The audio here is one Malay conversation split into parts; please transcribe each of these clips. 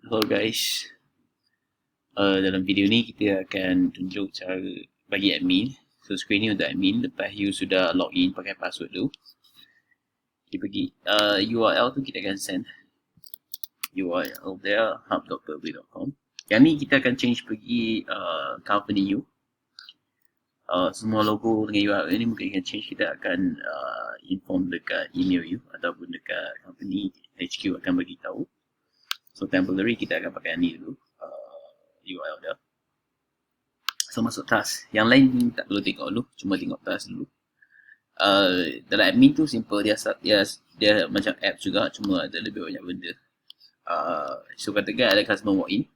Hello guys, dalam video ni kita akan tunjuk cara bagi admin. So screen ni untuk admin, lepas you sudah login pakai password tu, kita pergi URL tu kita akan send URL there hub.purbly.com. Yang ni kita akan change pergi company you. Semua logo dengan URL ni mungkin akan change, kita akan inform dekat email you ataupun dekat company HQ akan bagi tahu. So temporary kita akan pakai ni dulu, URL dia. So masuk task. Yang lain tak perlu tengok dulu, cuma tengok task dulu. Dalam admin tu simple, dia macam app juga, cuma ada lebih banyak benda. So katakan ada customer walk in,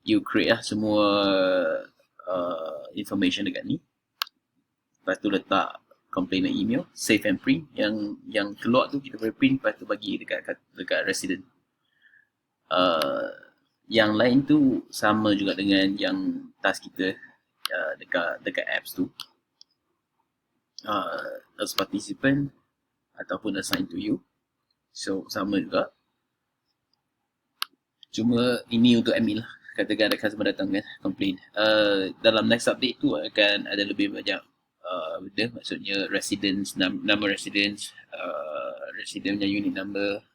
you create lah semua information dekat ni. Lepas tu letak complaint dan email, save and print. Yang keluar tu kita boleh print, lepas tu bagi dekat resident. Yang lain tu sama juga dengan yang task kita dekat apps tu. As participant ataupun assign to you. So sama juga. Cuma ini untuk admin lah. Katakan ada customer datang kan, complain. Dalam next update tu akan ada lebih banyak benda. Maksudnya residents, nama residents, resident punya unit number,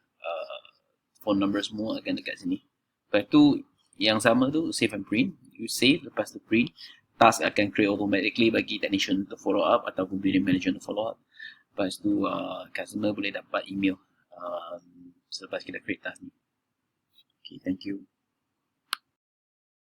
phone number semua akan dekat sini. Lepas tu yang sama tu save and print. You save, lepas tu print. Task akan create automatically bagi technician untuk follow up ataupun building manager untuk follow up. Lepas tu customer boleh dapat email selepas kita create task ni. Okay, thank you.